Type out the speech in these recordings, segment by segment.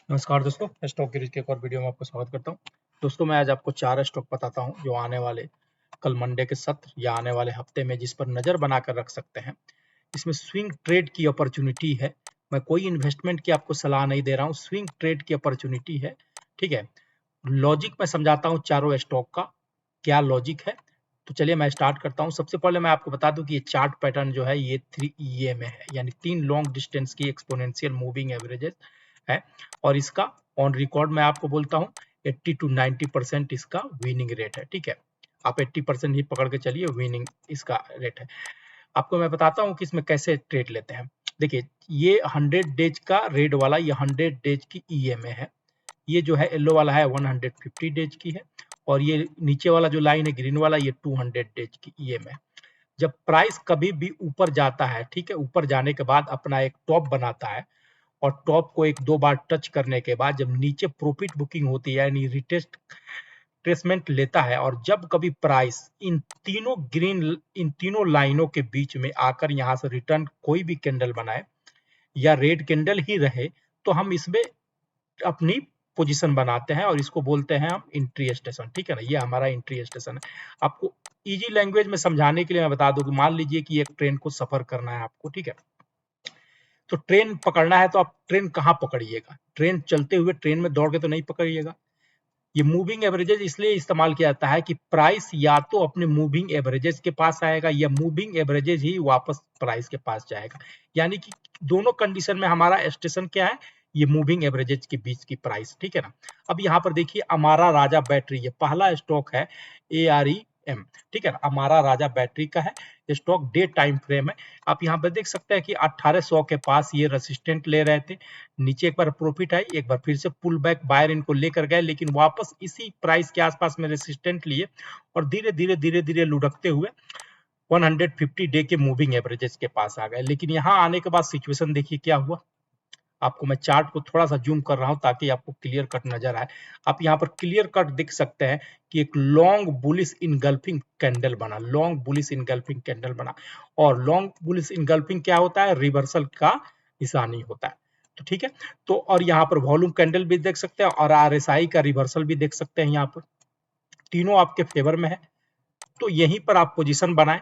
नमस्कार दोस्तों, स्टॉक गिरीज के एक और वीडियो में आपको स्वागत करता हूं। दोस्तों मैं आज आपको 4 स्टॉक बताता हूं जो आने वाले कल मंडे के सत्र या आने वाले हफ्ते में जिस पर नज़र बनाकर रख सकते हैं। इसमें स्विंग ट्रेड की अपॉर्चुनिटी है। मैं कोई इन्वेस्टमेंट की आपको सलाह नहीं दे रहा हूं, स्विंग ट्रेड की अपॉर्चुनिटी है। ठीक है, लॉजिक मैं समझाता हूं चारों स्टॉक का क्या लॉजिक है। तो चलिए मैं स्टार्ट करता हूं। सबसे पहले मैं आपको बता दूं कि ये चार्ट पैटर्न जो है ये 3 EM में है, यानी 3 लॉन्ग डिस्टेंस की एक्सपोनेंशियल मूविंग एवरेजेस है। और इसका ऑन रिकॉर्ड मैं आपको बोलता हूं 80 to 90% इसका विनिंग रेट है। ठीक है, आप 80% ही पकड़ के चलिए, विनिंग इसका रेट है। आपको मैं बताता हूं कि इसमें कैसे ट्रेड लेते हैं। देखिए, ये 100 डेज का रेड वाला, ये 100 डेज की EMA है। ये जो है येलो वाला है 150 डेज की है, और ये नीचे वाला जो लाइन है ग्रीन वाला, ये 200 डेज की EMA है। जब प्राइस कभी भी ऊपर जाता है, ठीक है, ऊपर जाने के बाद अपना एक टॉप बनाता है, और टॉप को एक दो बार टच करने के बाद जब नीचे प्रॉफिट बुकिंग होती है, यानी रिटेस्ट ट्रेसमेंट लेता है, और जब कभी प्राइस इन तीनों लाइनों के बीच में आकर यहाँ से रिटर्न कोई भी कैंडल बनाए या रेड कैंडल ही रहे, तो हम इसमें अपनी पोजीशन बनाते हैं और इसको बोलते हैं हम एंट्री स्टेशन। ठीक है ना, ये हमारा एंट्री स्टेशन है। आपको इजी लैंग्वेज में समझाने के लिए मैं बता दूं कि मान लीजिए कि एक ट्रेन को सफर करना है आपको। ठीक है, तो ट्रेन पकड़ना है, तो आप ट्रेन कहाँ पकड़िएगा? ट्रेन चलते हुए ट्रेन में दौड़ के तो नहीं पकड़िएगा। ये मूविंग एवरेजेस इसलिए इस्तेमाल किया जाता है कि प्राइस या तो अपने मूविंग एवरेजेस के पास आएगा या मूविंग एवरेजेस ही वापस प्राइस के पास जाएगा। यानी कि दोनों कंडीशन में हमारा स्टेशन क्या है? ये मूविंग एवरेजेस के बीच की प्राइस। ठीक है ना। अब यहाँ पर देखिए, अमारा राजा बैटरी, ये पहला स्टॉक है AREM। ठीक है ना, अमारा राजा बैटरी का है स्टॉक, डे टाइम फ्रेम है। आप यहाँ पर देख सकते हैं कि 1800 के पास ये रेसिस्टेंट ले रहे थे, नीचे एक बार प्रॉफिट आई, एक बार फिर से पुल बैक बायर इनको लेकर गए, लेकिन वापस इसी प्राइस के आसपास में रेसिस्टेंट लिए, और धीरे धीरे लुढ़कते हुए 150 डे के मूविंग एवरेजेस के पास आ गए। लेकिन यहाँ आने के बाद सिचुएशन देखिए क्या हुआ। आपको मैं चार्ट को थोड़ा सा जूम कर रहा हूं ताकि आपको क्लियर कट नजर आए। आप यहाँ पर क्लियर कट देख सकते हैं कि एक लॉन्ग बुलिश इनगल्फिंग कैंडल बना, लॉन्ग बुलिश इनगल्फिंग कैंडल बना। और लॉन्ग बुलिश इनगल्फिंग क्या होता है? रिवर्सल का निशानी होता है। तो ठीक है, तो और यहाँ पर वॉल्यूम कैंडल भी देख सकते हैं और RSI का रिवर्सल भी देख सकते हैं। यहाँ पर तीनों आपके फेवर में है, तो यहीं पर आप पोजीशन बनाएं,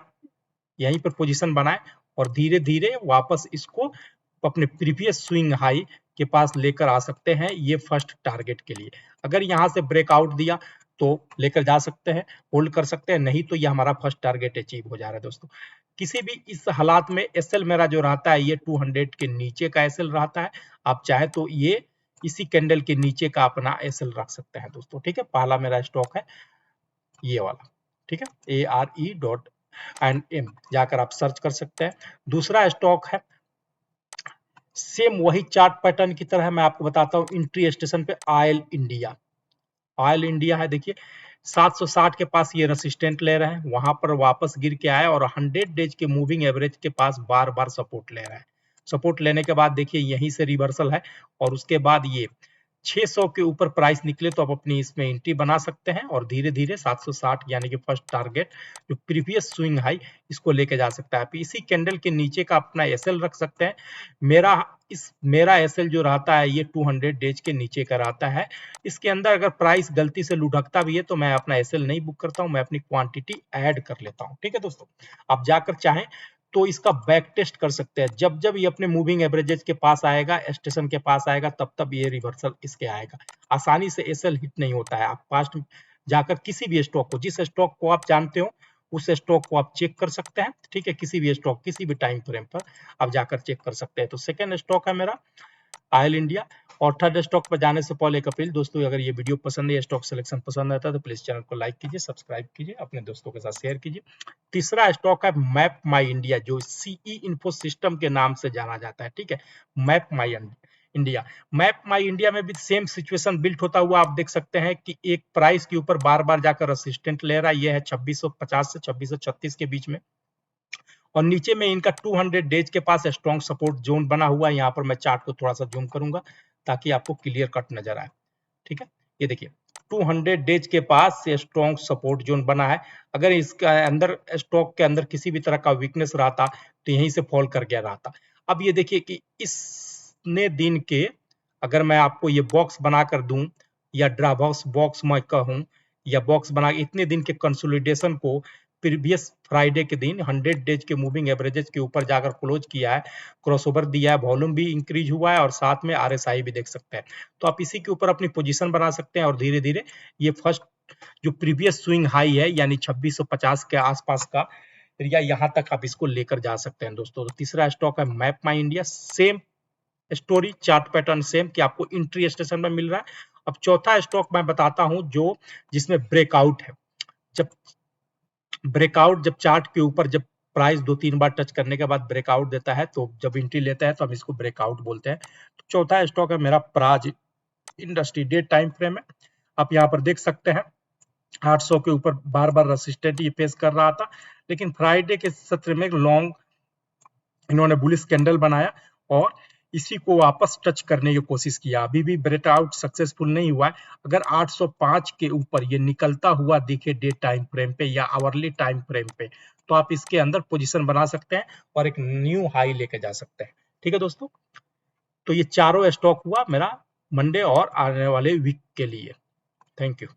यहीं पर पोजीशन बनाएं, और धीरे धीरे वापस इसको अपने प्रीवियस स्विंग हाई के पास लेकर आ सकते हैं, ये फर्स्ट टारगेट के लिए। अगर यहां से ब्रेकआउट दिया तो लेकर जा सकते हैं, होल्ड कर सकते हैं, नहीं तो ये हमारा फर्स्ट टारगेट अचीव हो जा रहा है। दोस्तों, किसी भी इस हालात में एसएल मेरा जो रहता है ये 200 के नीचे का एसएल रहता है। आप चाहे तो ये इसी कैंडल के नीचे का अपना एसएल रख सकते हैं दोस्तों। ठीक है, पहला मेरा स्टॉक है ये वाला। ठीक है, ARE.M जाकर आप सर्च कर सकते हैं। दूसरा स्टॉक है सेम वही चार्ट पैटर्न की तरह, मैं आपको बताता हूँ एंट्री स्टेशन पे ऑयल इंडिया। ऑयल इंडिया है, देखिए 760 के पास ये रेसिस्टेंट ले रहे हैं, वहां पर वापस गिर के आए और 100 डेज के मूविंग एवरेज के पास बार बार सपोर्ट ले रहा है। सपोर्ट लेने के बाद देखिए यहीं से रिवर्सल है, और उसके बाद ये 600 के ऊपर प्राइस निकले तो आप अपनी इसमें एंट्री बना सकते हैं, और धीरे धीरे 760 यानी कि फर्स्ट टारगेट जो प्रीवियस स्विंग हाई, इसको लेके जा सकता है। आप इसी कैंडल के नीचे का अपना एसएल रख सकते हैं। मेरा एसएल जो रहता है ये 200 डेज के नीचे का रहता है। इसके अंदर अगर प्राइस गलती से लुढ़कता भी है तो मैं अपना एसएल नहीं बुक करता हूं, मैं अपनी क्वांटिटी ऐड कर लेता हूं। ठीक है दोस्तों, आप जाकर चाहें तो इसका बैक टेस्ट कर सकते हैं। जब जब ये अपने मूविंग एवरेजेस के पास आएगा, स्टेशन के पास आएगा, तब तब ये रिवर्सल इसके आएगा। आसानी से एसएल हिट नहीं होता है। आप पास्ट जाकर किसी भी स्टॉक को, जिस स्टॉक को आप जानते हो उस स्टॉक को आप चेक कर सकते हैं। ठीक है, किसी भी स्टॉक, किसी भी टाइम फ्रेम पर आप जाकर चेक कर सकते हैं। तो सेकंड स्टॉक है मेरा ऑयल इंडिया। और थर्ड स्टॉक पर जाने से पहले एक अपील दोस्तों, अगर ये वीडियो पसंद है, स्टॉक सिलेक्शन पसंद आता है, तो प्लीज चैनल को लाइक कीजिए, सब्सक्राइब कीजिए, अपने दोस्तों के साथ शेयर कीजिए। तीसरा स्टॉक है मैप माई इंडिया, जो सीई इन्फो सिस्टम के नाम से जाना जाता है। ठीक है, map my India. Map my India में भी सेम सिचुएशन बिल्ट होता हुआ आप देख सकते हैं कि एक प्राइस के ऊपर बार बार जाकर असिस्टेंट ले रहा है, ये है 2650 से 2636 के बीच में, और नीचे में इनका 200 डेज के पास स्ट्रॉन्ग सपोर्ट जोन बना हुआ है। यहाँ पर मैं चार्ट को थोड़ा सा जूम करूंगा ताकि आपको क्लियर कट नजर आए। ठीक है, ये देखिए 200 डेज के पास से स्ट्रॉन्ग सपोर्ट जोन बना है। अगर इसके अंदर, स्टॉक के अंदर किसी भी तरह का वीकनेस रहता तो यहीं से फॉल कर गया रहता। अब ये देखिए कि इसने दिन के अगर मैं आपको ये बॉक्स बनाकर दूं या ड्रा बॉक्स मैं कहूं या बॉक्स बना इतने दिन के कंसोलिडेशन को प्रीवियस फ्राइडे के दिन 100 डेज के मूविंग एवरेजेस के ऊपर जाकर क्लोज किया है, क्रॉसओवर दिया है, वॉल्यूम भी इंक्रीज हुआ है और साथ में आरएसआई भी देख सकते हैं। तो आप इसी के ऊपर अपनी पोजीशन बना सकते हैं और धीरे धीरे ये फर्स्ट जो प्रीवियस स्विंग हाई है यानी 2650 के आसपास का या यहाँ तक आप इसको लेकर जा सकते हैं दोस्तों। तो तीसरा स्टॉक है map my India, same story, chart pattern same कि आपको इंट्री स्टेशन में मिल रहा है। अब चौथा स्टॉक मैं बताता हूं जो जिसमें ब्रेकआउट है। जब ब्रेकआउट जब चार्ट के ऊपर जब प्राइस 2-3 बार टच करने के बाद ब्रेकआउट देता है तो जब एंट्री लेता है तो हम इसको ब्रेकआउट बोलते हैं। तो चौथा स्टॉक है मेरा Praj industry, day time frame है। आप यहाँ पर देख सकते हैं 800 के ऊपर बार बार रेसिस्टेंट ये फेस कर रहा था, लेकिन फ्राइडे के सत्र में लॉन्ग इन्होंने बुलिश कैंडल बनाया और इसी को वापस टच करने की कोशिश किया। अभी भी ब्रेकआउट सक्सेसफुल नहीं हुआ है। अगर 805 के ऊपर ये निकलता हुआ दिखे डे टाइम फ्रेम पे या आवरली टाइम फ्रेम पे तो आप इसके अंदर पोजीशन बना सकते हैं और एक न्यू हाई लेके जा सकते हैं। ठीक है दोस्तों, तो ये चारों स्टॉक हुआ मेरा मंडे और आने वाले वीक के लिए। Thank you.